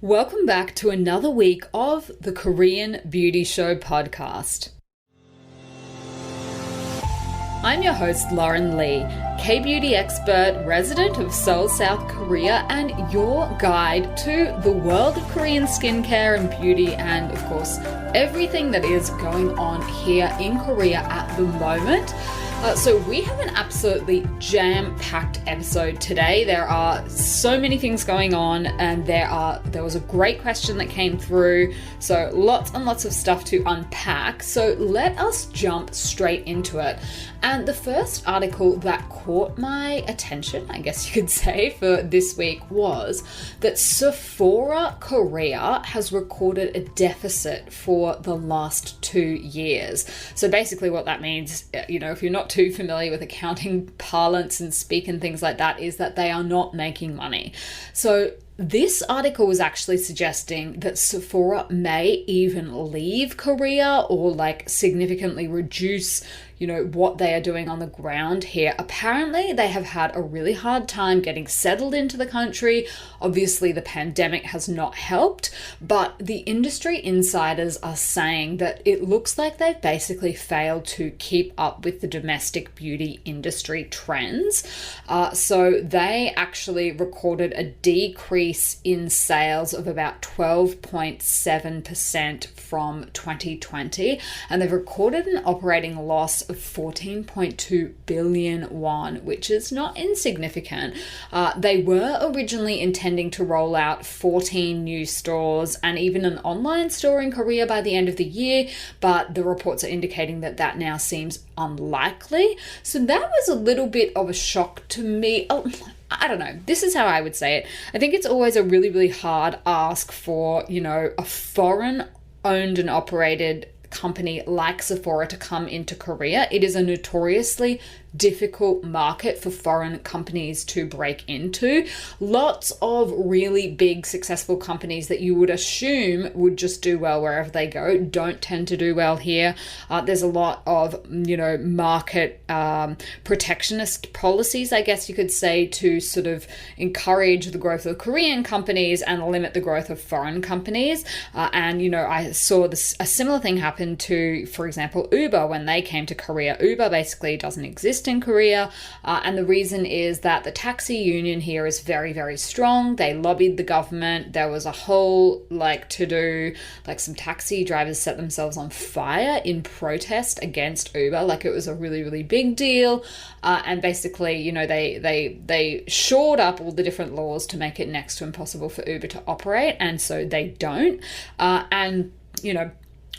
Welcome back to another week of the Korean Beauty Show podcast. I'm your host, Lauren Lee, Kbeauty expert, resident of Seoul, South Korea, and your guide to the world of Korean skincare and beauty, and of course, everything that is going on here in Korea at the moment. So we have an absolutely jam-packed episode today. There are so many things going on, and there was a great question that came through. So lots and lots of stuff to unpack. So let us jump straight into it. And the first article that caught my attention, I guess you could say, for this week was that Sephora Korea has recorded a deficit for the last 2 years. So basically what that means, if you're not too familiar with accounting parlance and speak and things like that, is that they are not making money. So this article was actually suggesting that Sephora may even leave Korea or significantly reduce what they are doing on the ground here. Apparently, they have had a really hard time getting settled into the country. Obviously, the pandemic has not helped, but the industry insiders are saying that it looks like they've basically failed to keep up with the domestic beauty industry trends. So they actually recorded a decrease in sales of about 12.7% from 2020, and they've recorded an operating loss of 14.2 billion won, which is not insignificant. They were originally intending to roll out 14 new stores and even an online store in Korea by the end of the year, but the reports are indicating that that now seems unlikely. So that was a little bit of a shock to me. I don't know. This is how I would say it. I think it's always a really, really hard ask for, a foreign owned and operated company like Sephora to come into Korea. It is a notoriously difficult market for foreign companies to break into. Lots of really big successful companies that you would assume would just do well wherever they go don't tend to do well here. There's a lot of market protectionist policies, I guess you could say, to sort of encourage the growth of Korean companies and limit the growth of foreign companies. I saw a similar thing happen to, for example, Uber when they came to Korea. Uber basically doesn't exist in Korea, and the reason is that the taxi union here is very, very strong. They lobbied the government. There was a whole to-do, some taxi drivers set themselves on fire in protest against Uber. It was a really, really big deal, and basically they shored up all the different laws to make it next to impossible for Uber to operate, and so they don't.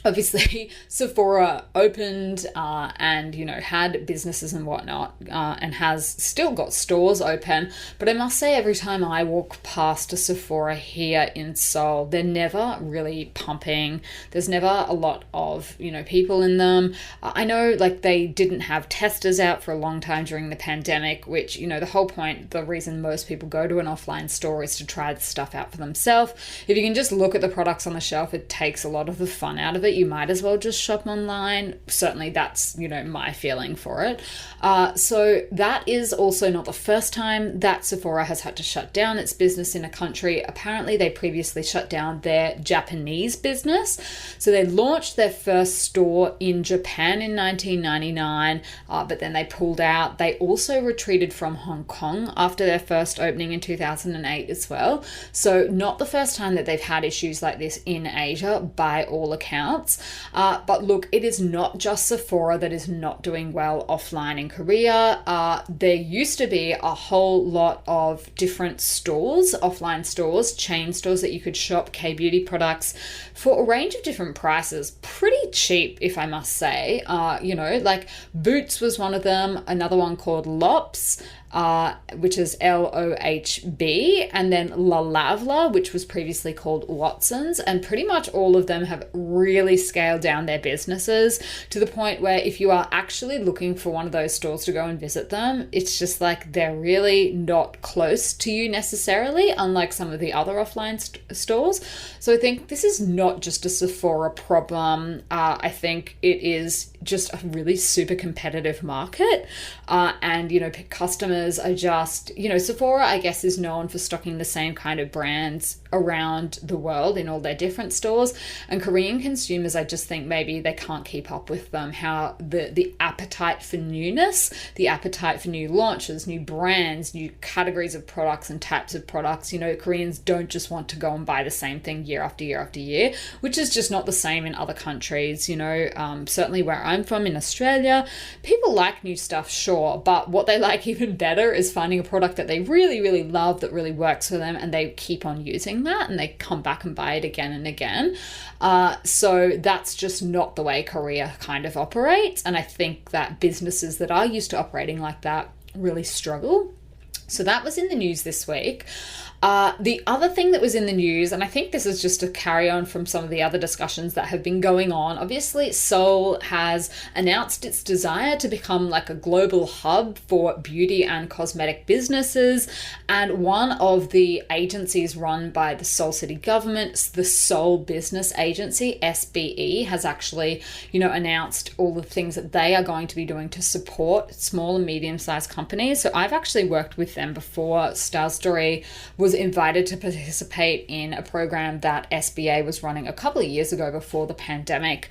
Obviously, Sephora opened and, had businesses and whatnot, and has still got stores open. But I must say, every time I walk past a Sephora here in Seoul, they're never really pumping. There's never a lot of, people in them. I know they didn't have testers out for a long time during the pandemic, which, the whole point, the reason most people go to an offline store is to try the stuff out for themselves. If you can just look at the products on the shelf, it takes a lot of the fun out of it. You might as well just shop online. Certainly that's, my feeling for it. So that is also not the first time that Sephora has had to shut down its business in a country. Apparently they previously shut down their Japanese business. So they launched their first store in Japan in 1999, but then they pulled out. They also retreated from Hong Kong after their first opening in 2008 as well. So not the first time that they've had issues like this in Asia by all accounts. But look, it is not just Sephora that is not doing well offline in Korea. There used to be a whole lot of different stores, offline stores, chain stores that you could shop Kbeauty products for a range of different prices. Pretty cheap, if I must say. Boots was one of them, another one called Lops, which is LOHB, and then La Lavla, which was previously called Watson's, and pretty much all of them have really scaled down their businesses to the point where if you are actually looking for one of those stores to go and visit them, it's just they're really not close to you necessarily, unlike some of the other offline stores. So I think this is not just a Sephora problem. I think it is just a really super competitive market, and customers are just, Sephora, I guess, is known for stocking the same kind of brands around the world in all their different stores. And Korean consumers, I just think maybe they can't keep up with them. How the appetite for newness, the appetite for new launches, new brands, new categories of products and types of products. You know, Koreans don't just want to go and buy the same thing year after year after year, which is just not the same in other countries. You know, certainly where I'm from in Australia, people like new stuff, sure, but what they like even better is finding a product that they really, really love, that really works for them, and they keep on using that and they come back and buy it again and again. So that's just not the way Korea kind of operates. And I think that businesses that are used to operating like that really struggle. So that was in the news this week. The other thing that was in the news, and I think this is just a carry on from some of the other discussions that have been going on, obviously Seoul has announced its desire to become like a global hub for beauty and cosmetic businesses. And one of the agencies run by the Seoul city government, the Seoul Business Agency, SBE, has actually, you know, announced all the things that they are going to be doing to support small and medium-sized companies. So I've actually worked with them before. Star Story was invited to participate in a program that SBA was running a couple of years ago before the pandemic.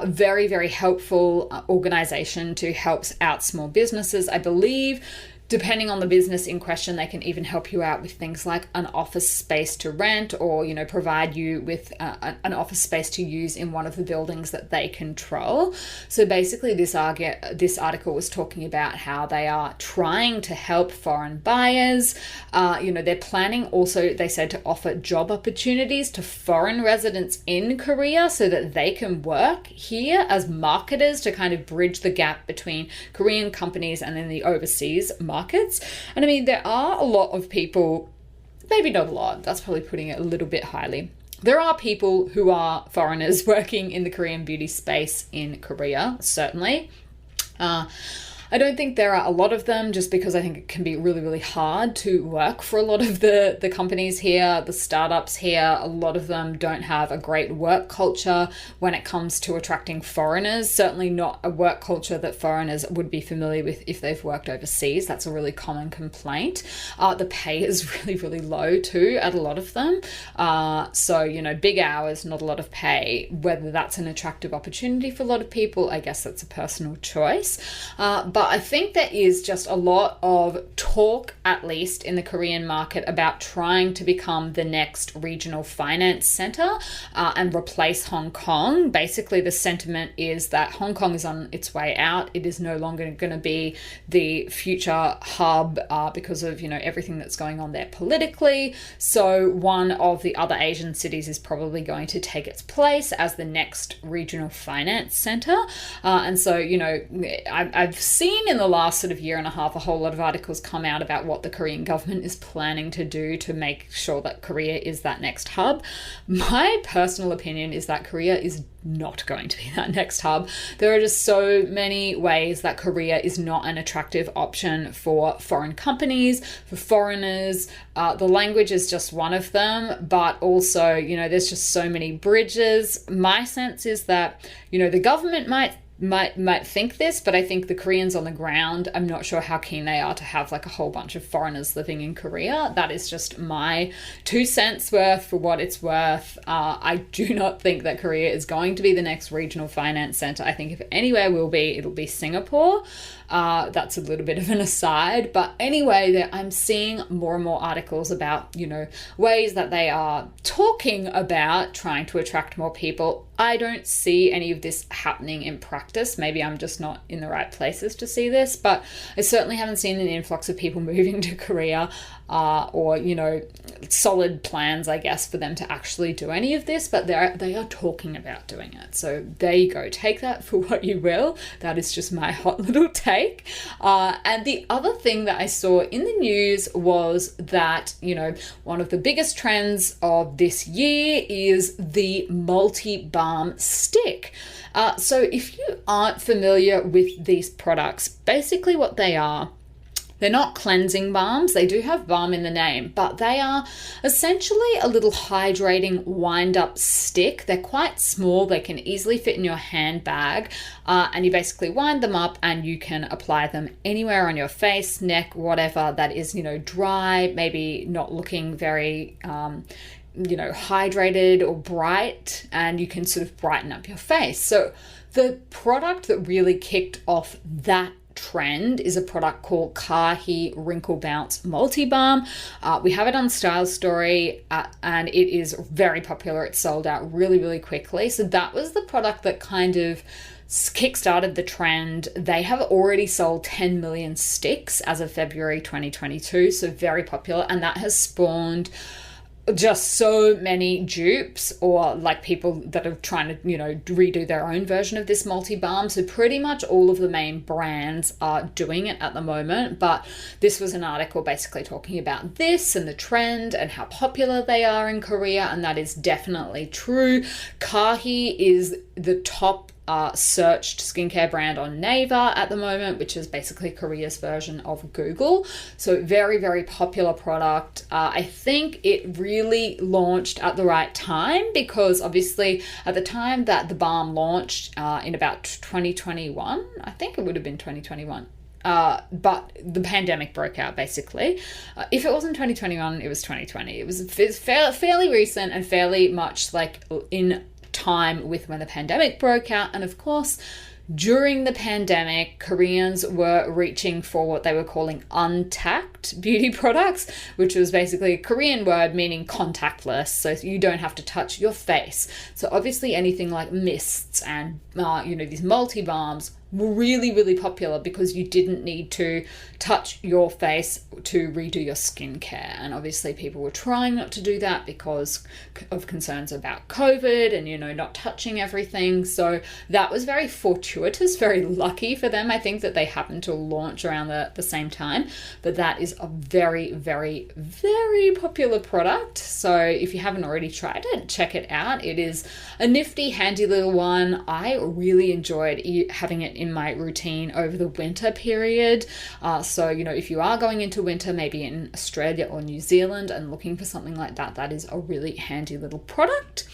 Very, very helpful organization to help out small businesses. I believe, depending on the business in question, they can even help you out with things like an office space to rent, or, you know, provide you with an office space to use in one of the buildings that they control. So basically this article was talking about how they are trying to help foreign buyers. You know, they're planning also, they said, to offer job opportunities to foreign residents in Korea so that they can work here as marketers to kind of bridge the gap between Korean companies and then the overseas markets. And I mean, there are a lot of people, maybe not a lot, that's probably putting it a little bit highly. There are people who are foreigners working in the Korean beauty space in Korea, certainly. I don't think there are a lot of them, just because I think it can be really, really hard to work for a lot of the companies here, the startups here. A lot of them don't have a great work culture when it comes to attracting foreigners. Certainly not a work culture that foreigners would be familiar with if they've worked overseas. That's a really common complaint. The pay is really, really low too at a lot of them. So, you know, big hours, not a lot of pay. Whether that's an attractive opportunity for a lot of people, I guess that's a personal choice. But I think there is just a lot of talk, at least in the Korean market, about trying to become the next regional finance center and replace Hong Kong. Basically, the sentiment is that Hong Kong is on its way out. It is no longer going to be the future hub because of, you know, everything that's going on there politically. So one of the other Asian cities is probably going to take its place as the next regional finance center. And so, you know, I've seen in the last sort of year and a half a whole lot of articles come out about what the Korean government is planning to do to make sure that Korea is that next hub. My personal opinion is that Korea is not going to be that next hub. There are just so many ways that Korea is not an attractive option for foreign companies, for foreigners. The language is just one of them, but also, you know, there's just so many bridges. My sense is that, you know, the government might think this, but I think the Koreans on the ground, I'm not sure how keen they are to have like a whole bunch of foreigners living in Korea. That is just my 2 cents worth for what it's worth. I do not think that Korea is going to be the next regional finance center. I think if anywhere will be, it'll be Singapore. That's a little bit of an aside, but anyway, I'm seeing more and more articles about, you know, ways that they are talking about trying to attract more people. I don't see any of this happening in practice. Maybe I'm just not in the right places to see this, but I certainly haven't seen an influx of people moving to Korea or, you know, solid plans, I guess, for them to actually do any of this, but they are talking about doing it. So there you go. Take that for what you will. That is just my hot little take. And the other thing that I saw in the news was that, you know, one of the biggest trends of this year is the Multi Balm Stick. So if you aren't familiar with these products, basically what they are, they're not cleansing balms. They do have balm in the name, but they are essentially a little hydrating wind-up stick. They're quite small. They can easily fit in your handbag, and you basically wind them up and you can apply them anywhere on your face, neck, whatever that is, you know, dry, maybe not looking very hydrated or bright, and you can sort of brighten up your face. So the product that really kicked off that trend is a product called Kbeauty Wrinkle Bounce Multi Balm. We have it on Style Story, and it is very popular. It's sold out really, really quickly. So that was the product that kind of kickstarted the trend. They have already sold 10 million sticks as of February 2022, so very popular, and that has spawned just so many dupes, or like people that are trying to redo their own version of this multi-balm. So pretty much all of the main brands are doing it at the moment, but this was an article basically talking about this and the trend and how popular they are in Korea, and that is definitely true. Kbeauty is the top searched skincare brand on Naver at the moment, which is basically Korea's version of Google. So very, very popular product. I think it really launched at the right time, because obviously at the time that the balm launched in about 2021, I think it would have been 2021. But the pandemic broke out, basically. If it wasn't 2021, it was 2020. It was fairly recent and fairly much like in time with when the pandemic broke out. And of course, during the pandemic, Koreans were reaching for what they were calling untact beauty products, which was basically a Korean word meaning contactless, so you don't have to touch your face. So obviously anything like mists and these multi-balms were really, really popular because you didn't need to touch your face to redo your skincare. And obviously people were trying not to do that because of concerns about COVID and, not touching everything. So that was very fortuitous, very lucky for them. I think that they happened to launch around the same time, but that is a very, very, very popular product. So if you haven't already tried it, check it out. It is a nifty, handy little one. I really enjoyed having it in my routine over the winter period. So, if you are going into winter, maybe in Australia or New Zealand, and looking for something like that, that is a really handy little product.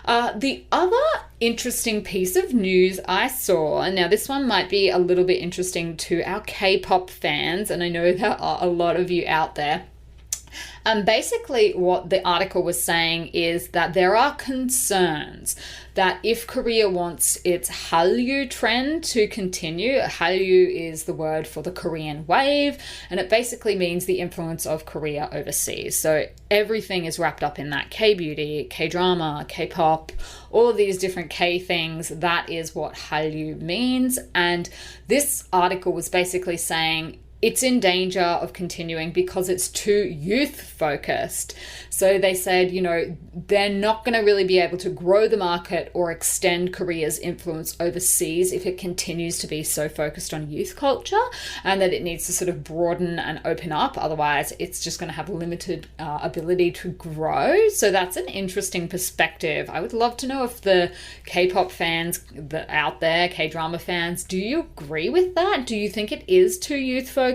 The other interesting piece of news I saw, and now this one might be a little bit interesting to our K-pop fans, and I know there are a lot of you out there. Basically what the article was saying is that there are concerns that if Korea wants its Hallyu trend to continue, Hallyu is the word for the Korean wave, and it basically means the influence of Korea overseas. So everything is wrapped up in that. Kbeauty, K-drama, K-pop, all of these different K things, that is what Hallyu means. And this article was basically saying it's in danger of continuing because it's too youth focused. So they said, they're not going to really be able to grow the market or extend Korea's influence overseas if it continues to be so focused on youth culture, and that it needs to sort of broaden and open up. Otherwise, it's just going to have limited ability to grow. So that's an interesting perspective. I would love to know if the K-pop fans out there, K-drama fans, do you agree with that? Do you think it is too youth focused?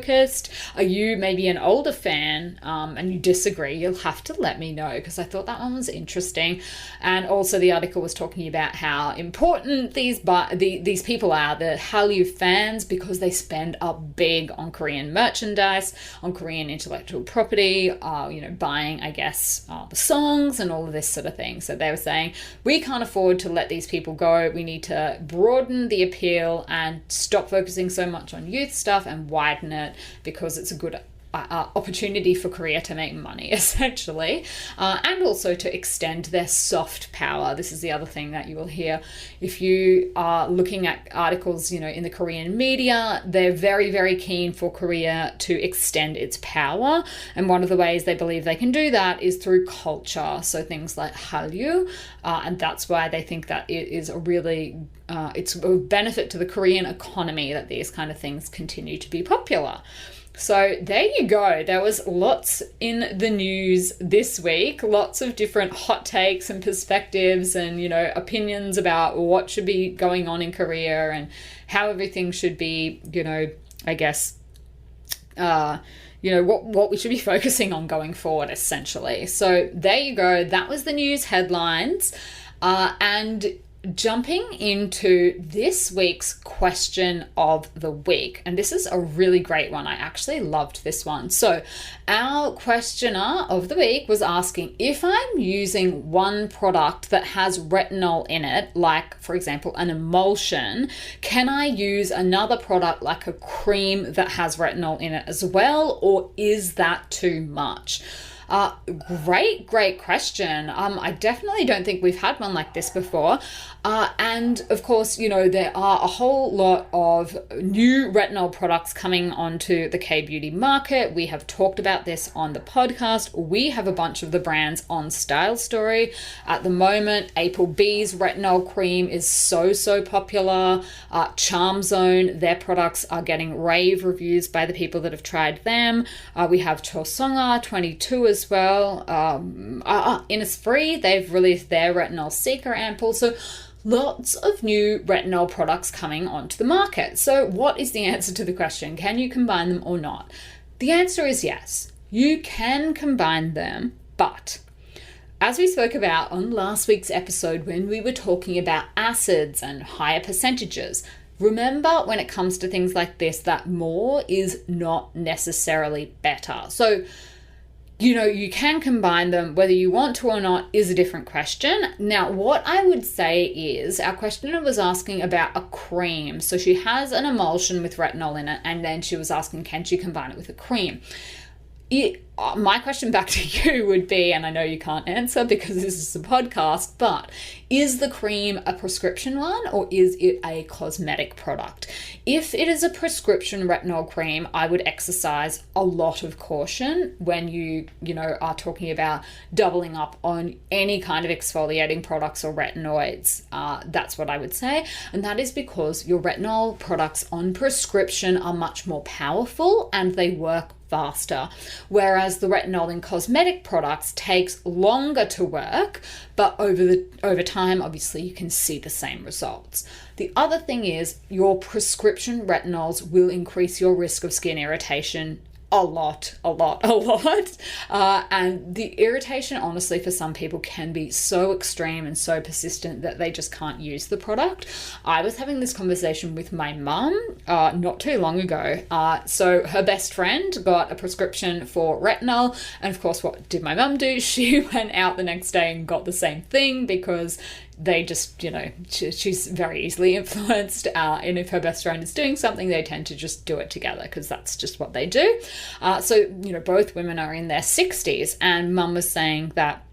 Are you maybe an older fan and you disagree? You'll have to let me know, because I thought that one was interesting. And also the article was talking about how important these people are, the Hallyu fans, because they spend up big on Korean merchandise, on Korean intellectual property, buying, I guess, the songs and all of this sort of thing. So they were saying, we can't afford to let these people go. We need to broaden the appeal and stop focusing so much on youth stuff and widen it, because it's a good opportunity for Korea to make money, essentially, and also to extend their soft power. This is the other thing that you will hear if you are looking at articles, in the Korean media. They're very, very keen for Korea to extend its power, and one of the ways they believe they can do that is through culture. So things like Hallyu, and that's why they think that it is a really it's a benefit to the Korean economy that these kind of things continue to be popular. So there you go. There was lots in the news this week, lots of different hot takes and perspectives and, opinions about what should be going on in Korea and how everything should be, I guess, what we should be focusing on going forward, essentially. So there you go. That was the news headlines. And jumping into this week's question of the week, and this is a really great one. I actually loved this one. So our questioner of the week was asking, if I'm using one product that has retinol in it, like for example an emulsion, can I use another product like a cream that has retinol in it as well, or is that too much? Great question. I definitely don't think we've had one like this before. And of course, there are a whole lot of new retinol products coming onto the Kbeauty market. We have talked about this on the podcast. We have a bunch of the brands on Style Story. At the moment, Applebee's retinol cream is so popular. Charm Zone, their products are getting rave reviews by the people that have tried them. We have Chosonga 22 as well. Innisfree, they've released their retinol seeker ampoule. So lots of new retinol products coming onto the market. So what is the answer to the question? Can you combine them or not? The answer is yes. You can combine them, but as we spoke about on last week's episode when we were talking about acids and higher percentages, remember when it comes to things like this that more is not necessarily better. So you can combine them, whether you want to or not is a different question. Now, what I would say is our questioner was asking about a cream. So she has an emulsion with retinol in it, and then she was asking, can she combine it with a cream? My question back to you would be, and I know you can't answer because this is a podcast, but is the cream a prescription one or is it a cosmetic product? If it is a prescription retinol cream, I would exercise a lot of caution when you are talking about doubling up on any kind of exfoliating products or retinoids. That's what I would say. And that is because your retinol products on prescription are much more powerful and they work faster, whereas the retinol in cosmetic products takes longer to work, but over time obviously you can see the same results. The other thing is your prescription retinols will increase your risk of skin irritation a lot. And the irritation, honestly, for some people can be so extreme and so persistent that they just can't use the product. I was having this conversation with my mum not too long ago. So her best friend got a prescription for retinol. And of course, what did my mum do? She went out the next day and got the same thing because they just, she's very easily influenced. And if her best friend is doing something, they tend to just do it together because that's just what they do. So both women are in their 60s, and mum was saying that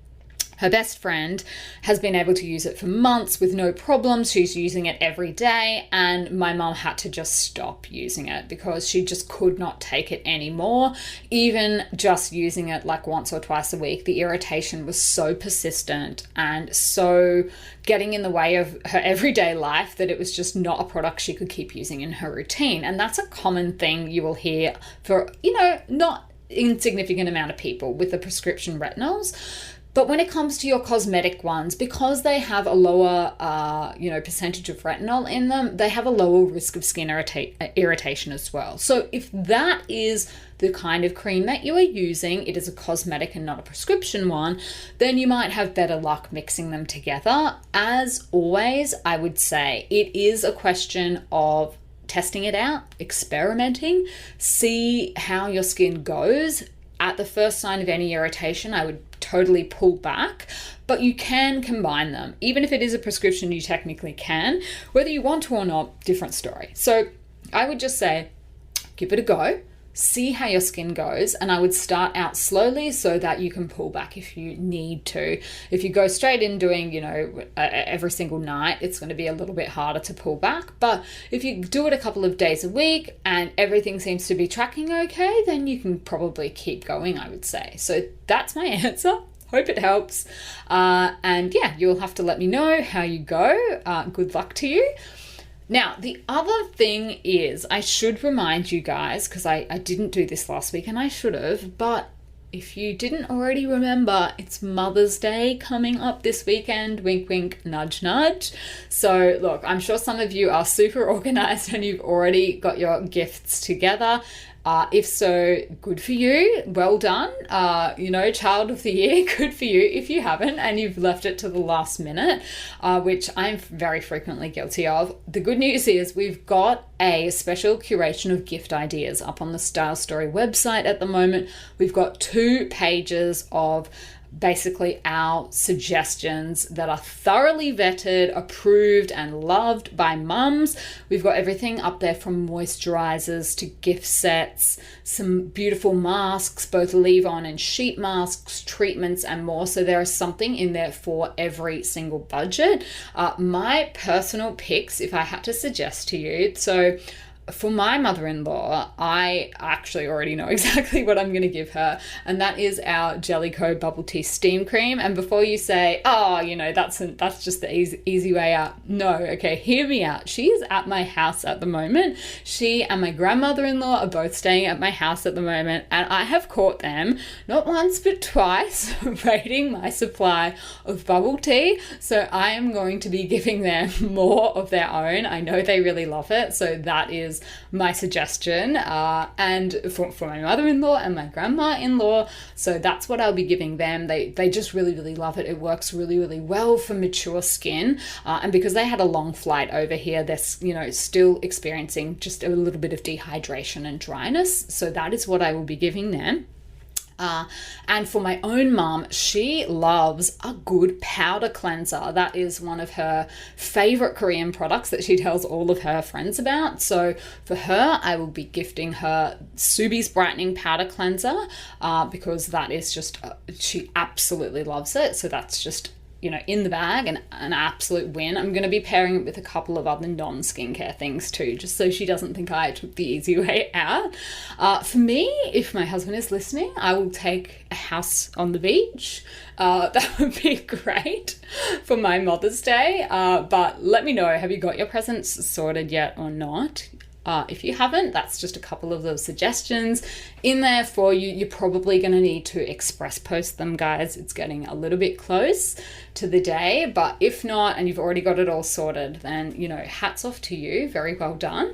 her best friend has been able to use it for months with no problems. She's using it every day, and my mum had to just stop using it because she just could not take it anymore. Even just using it like once or twice a week, the irritation was so persistent and so getting in the way of her everyday life that it was just not a product she could keep using in her routine. And that's a common thing you will hear for, not insignificant amount of people with the prescription retinols. But when it comes to your cosmetic ones, because they have a lower, percentage of retinol in them, they have a lower risk of skin irritation as well. So if that is the kind of cream that you are using, it is a cosmetic and not a prescription one, then you might have better luck mixing them together. As always, I would say it is a question of testing it out, experimenting, see how your skin goes. At the first sign of any irritation, I would totally pull back, but you can combine them. Even if it is a prescription, you technically can. Whether you want to or not, different story. So I would just say, give it a go, see how your skin goes, and I would start out slowly so that you can pull back if you need to. If you go straight in doing, every single night, it's going to be a little bit harder to pull back. But if you do it a couple of days a week and everything seems to be tracking okay, then you can probably keep going, I would say. So that's my answer. Hope it helps. And yeah, you'll have to let me know how you go. Good luck to you. Now, the other thing is, I should remind you guys, because I didn't do this last week and I should have, but if you didn't already remember, it's Mother's Day coming up this weekend. Wink, wink, nudge, nudge. So look, I'm sure some of you are super organized and you've already got your gifts together. If so, good for you. Well done. Child of the year, good for you. If you haven't and you've left it to the last minute, which I'm very frequently guilty of, the good news is we've got a special curation of gift ideas up on the Style Story website at the moment. We've got 2 pages of basically our suggestions that are thoroughly vetted, approved, and loved by mums. We've got everything up there from moisturizers to gift sets, some beautiful masks, both leave-on and sheet masks, treatments, and more. So there is something in there for every single budget. My personal picks, if I had to suggest to you, so for my mother-in-law, I actually already know exactly what I'm going to give her, and that is our Jellicoe Bubble Tea Steam Cream. And before you say, that's just the easy way out. No, okay, hear me out. She is at my house at the moment. She and my grandmother-in-law are both staying at my house at the moment, and I have caught them, not once but twice, raiding my supply of bubble tea. So I am going to be giving them more of their own. I know they really love it, so that is my suggestion, and for my mother-in-law and my grandma-in-law. So that's what I'll be giving them. They just really love it. It works really well for mature skin, and because they had a long flight over here, they're still experiencing just a little bit of dehydration and dryness. So that is what I will be giving them. And for my own mom, she loves a good powder cleanser. That is one of her favorite Korean products that she tells all of her friends about. So for her, I will be gifting her Subi's Brightening Powder Cleanser, because that is just, she absolutely loves it. So that's just, in the bag and an absolute win. I'm going to be pairing it with a couple of other non-skincare things too, just so she doesn't think I took the easy way out. For me, if my husband is listening, I will take a house on the beach. That would be great for my Mother's Day. But let me know, have you got your presents sorted yet or not? If you haven't, that's just a couple of those suggestions in there for you. You're probably going to need to express post them, guys. It's getting a little bit close to the day, but if not, and you've already got it all sorted, then, hats off to you. Very well done.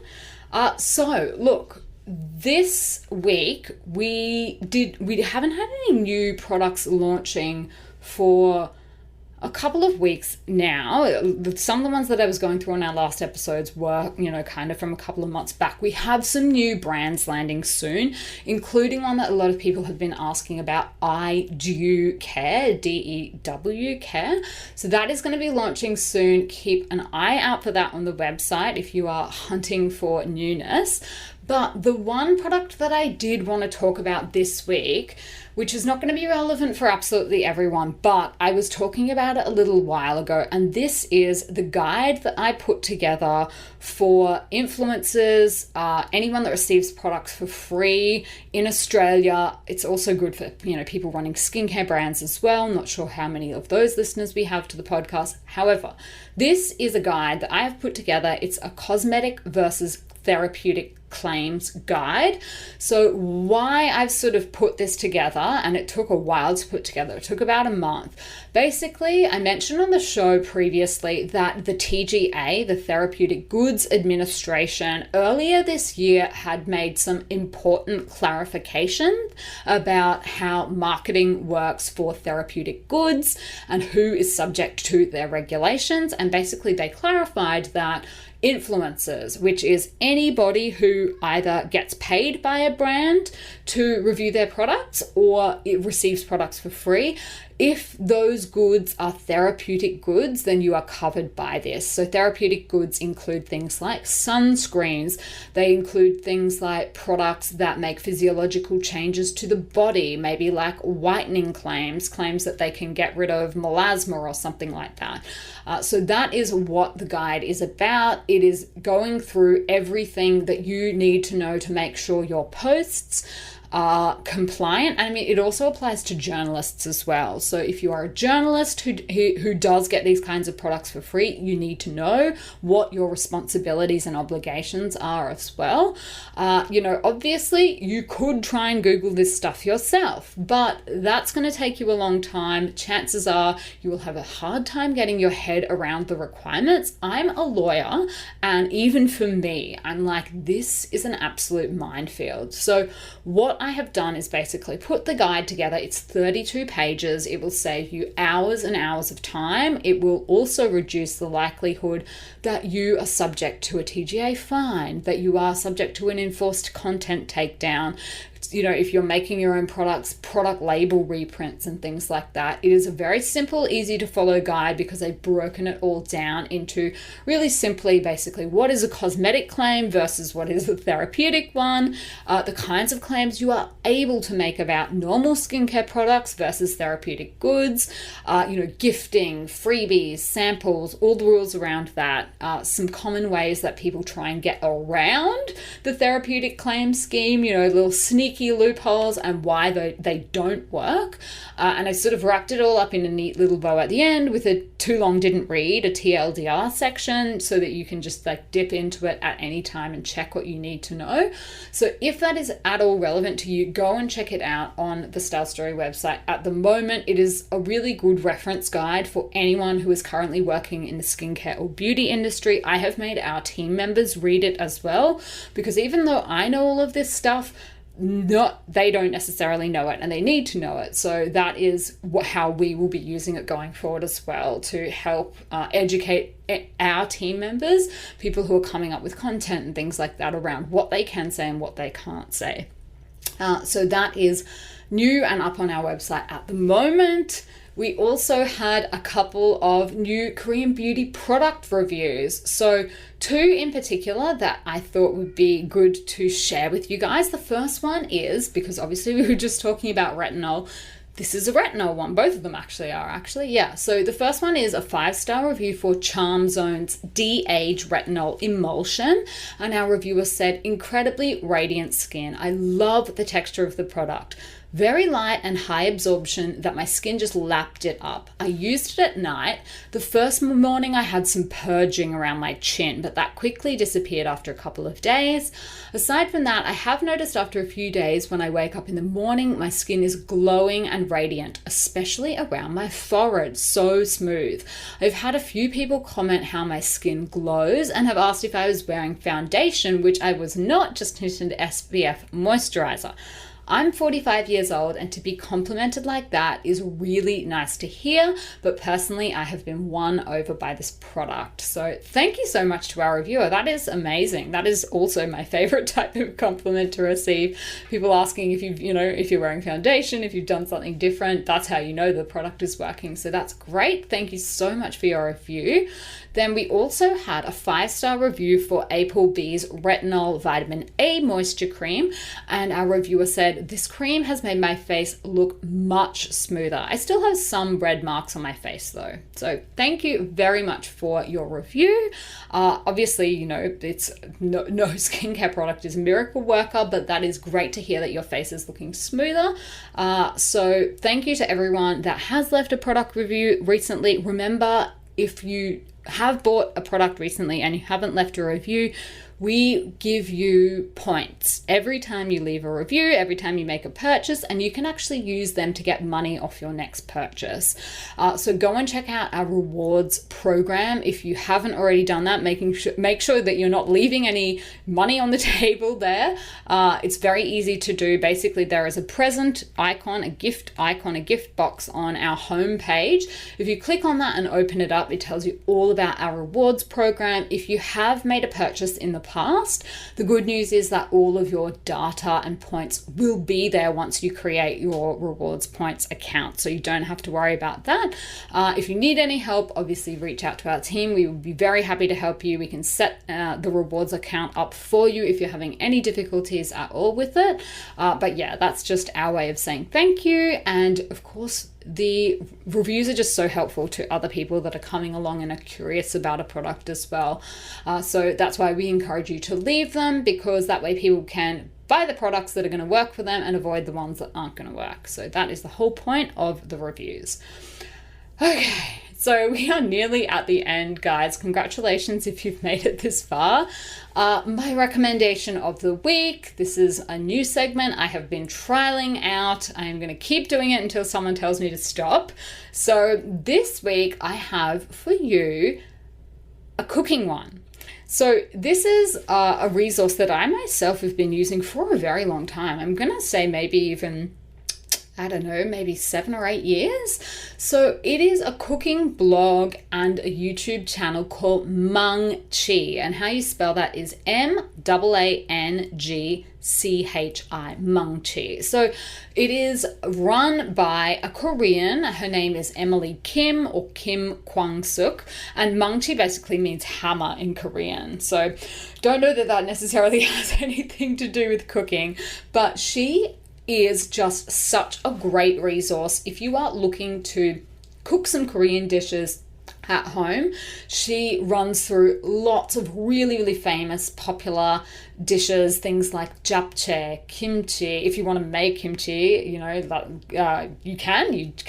So look, this week we haven't had any new products launching for a couple of weeks now. Some of the ones that I was going through on our last episodes were, kind of from a couple of months back. We have some new brands landing soon, including one that a lot of people have been asking about, Dew Care, DEW Care. So that is going to be launching soon. Keep an eye out for that on the website if you are hunting for newness. But the one product that I did want to talk about this week, which is not going to be relevant for absolutely everyone, but I was talking about it a little while ago, and this is the guide that I put together for influencers, anyone that receives products for free in Australia. It's also good for, people running skincare brands as well. Not sure how many of those listeners we have to the podcast. However, this is a guide that I have put together. It's a cosmetic versus therapeutic claims guide. So why I've sort of put this together, and it took a while to put together, it took about a month. Basically, I mentioned on the show previously that the TGA, the Therapeutic Goods Administration, earlier this year had made some important clarification about how marketing works for therapeutic goods and who is subject to their regulations. And basically they clarified that influencers, which is anybody who either gets paid by a brand to review their products or it receives products for free, if those goods are therapeutic goods, then you are covered by this. So therapeutic goods include things like sunscreens. They include things like products that make physiological changes to the body, maybe like whitening claims that they can get rid of melasma or something like that. So that is what the guide is about. It is going through everything that you need to know to make sure your posts compliant. And I mean, it also applies to journalists as well. So if you are a journalist who does get these kinds of products for free, you need to know what your responsibilities and obligations are as well. Obviously you could try and Google this stuff yourself, but that's going to take you a long time. Chances are you will have a hard time getting your head around the requirements. I'm a lawyer, and even for me, I'm like, this is an absolute minefield. So what I have done is basically put the guide together. It's 32 pages. It will save you hours and hours of time. It will also reduce the likelihood that you are subject to a TGA fine, that you are subject to an enforced content takedown. If you're making your own products, product label reprints and things like that. It is a very simple, easy to follow guide because they've broken it all down into really simply, basically, what is a cosmetic claim versus what is a therapeutic one, the kinds of claims you are able to make about normal skincare products versus therapeutic goods, gifting, freebies, samples, all the rules around that, some common ways that people try and get around the therapeutic claim scheme, little sneaky loopholes and why they don't work. And I sort of wrapped it all up in a neat little bow at the end with a too long didn't read, a TLDR section, so that you can just dip into it at any time and check what you need to know. So if that is at all relevant to you, go and check it out on the Style Story website. At the moment, it is a really good reference guide for anyone who is currently working in the skincare or beauty industry. I have made our team members read it as well, because even though I know all of this stuff, they don't necessarily know it, and they need to know it. So that is how we will be using it going forward as well, to help educate our team members, people who are coming up with content and things like that around what they can say and what they can't say. So that is new and up on our website at the moment. We also had a couple of new Korean beauty product reviews. So 2 in particular that I thought would be good to share with you guys. The first one is, because obviously we were just talking about retinol, this is a retinol one. Both of them are. Yeah. So the first one is a 5-star review for Charm Zone's De-Age Retinol Emulsion. And our reviewer said, incredibly radiant skin. I love the texture of the product. Very light and high absorption that my skin just lapped it up. I used it at night. The first morning I had some purging around my chin, but that quickly disappeared after a couple of days. Aside from that, I have noticed after a few days when I wake up in the morning, my skin is glowing and radiant, especially around my forehead. So smooth. I've had a few people comment how my skin glows and have asked if I was wearing foundation, which I was not, just tinted SPF moisturizer. I'm 45 years old, and to be complimented like that is really nice to hear, but personally I have been won over by this product. So thank you so much to our reviewer. That is amazing. That is also my favorite type of compliment to receive. People asking if if you're wearing foundation, if you've done something different, that's how you know the product is working. So that's great. Thank you so much for your review. Then we also had a 5-star review for Applebee's Retinol Vitamin A Moisture Cream, and our reviewer said, this cream has made my face look much smoother. I still have some red marks on my face though. So thank you very much for your review. Obviously, it's no skincare product is a miracle worker, but that is great to hear that your face is looking smoother. So thank you to everyone that has left a product review recently. Remember, if you have bought a product recently and you haven't left a review, we give you points every time you leave a review, every time you make a purchase, and you can actually use them to get money off your next purchase. So go and check out our rewards program if you haven't already done that. Make sure that you're not leaving any money on the table there. It's very easy to do. Basically, there is a present icon, a gift box on our home page. If you click on that and open it up, it tells you all about our rewards program. If you have made a purchase in the past, the good news is that all of your data and points will be there once you create your rewards points account, so you don't have to worry about that. If you need any help, obviously reach out to our team. We would be very happy to help you. We can set the rewards account up for you if you're having any difficulties at all with it. But yeah, that's just our way of saying thank you. And of course, the reviews are just so helpful to other people that are coming along and are curious about a product as well. So that's why we encourage you to leave them, because that way people can buy the products that are going to work for them and avoid the ones that aren't going to work. So that is the whole point of the reviews. Okay, so we are nearly at the end, guys. Congratulations if you've made it this far. My recommendation of the week, this is a new segment I have been trialing out. I am going to keep doing it until someone tells me to stop. So this week I have for you a cooking one. So this is a resource that I myself have been using for a very long time. I'm going to say maybe even, I don't know, maybe 7 or 8 years. So it is a cooking blog and a YouTube channel called Mangchi. And how you spell that is Mangchi, Mangchi. So it is run by a Korean. Her name is Emily Kim or Kim Kwang-suk. And Mangchi basically means hammer in Korean. So don't know that that necessarily has anything to do with cooking, but she is just such a great resource if you are looking to cook some Korean dishes at home. She runs through lots of really, really famous, popular dishes, things like japchae, kimchi. If you want to make kimchi, you know, you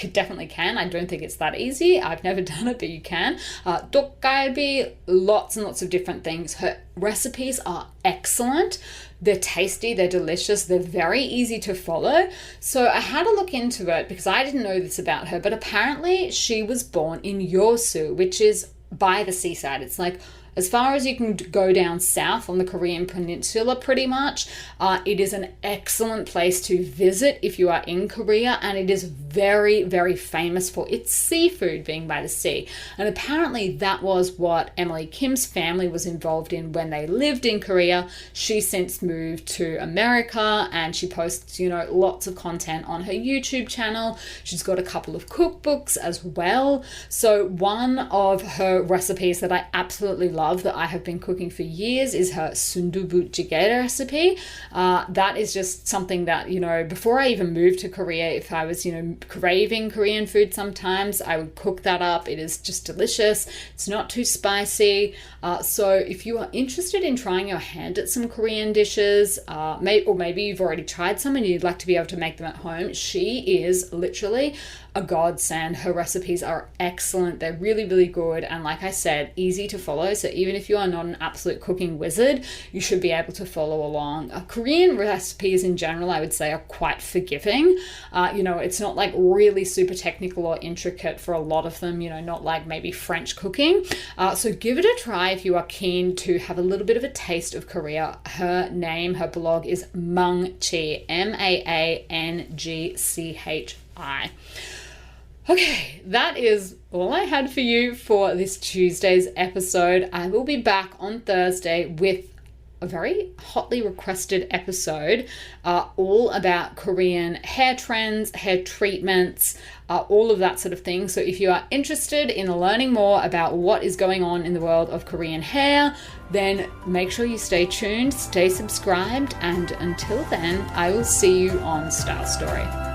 definitely can. I don't think it's that easy. I've never done it, but you can. Dokgalbi, lots and lots of different things. Her recipes are excellent. They're tasty, they're delicious, they're very easy to follow. So I had a look into it because I didn't know this about her, but apparently she was born in Yeosu, which is by the seaside. It's like as far as you can go down south on the Korean peninsula, pretty much. It is an excellent place to visit if you are in Korea, and it is very, very famous for its seafood being by the sea. And apparently that was what Emily Kim's family was involved in when they lived in Korea. She since moved to America, and she posts, you know, lots of content on her YouTube channel. She's got a couple of cookbooks as well. So one of her recipes that I absolutely love, that I have been cooking for years, is her sundubu jjigae recipe. That is just something that, you know, before I even moved to Korea, if I was, you know, craving Korean food sometimes, I would cook that up. It is just delicious. It's not too spicy. So if you are interested in trying your hand at some Korean dishes, maybe you've already tried some and you'd like to be able to make them at home, she is literally a godsend. Her recipes are excellent. They're really, really good. And like I said, easy to follow. So even if you are not an absolute cooking wizard, you should be able to follow along. Korean recipes in general, I would say, are quite forgiving. You know, it's not like really super technical or intricate for a lot of them, you know, not like maybe French cooking. So give it a try if you are keen to have a little bit of a taste of Korea. Her blog is Mangchi, Mangchi. Okay, that is all I had for you for this Tuesday's episode. I will be back on Thursday with a very hotly requested episode, all about Korean hair trends, hair treatments, all of that sort of thing. So if you are interested in learning more about what is going on in the world of Korean hair, then make sure you stay tuned, stay subscribed, and until then, I will see you on Style Story.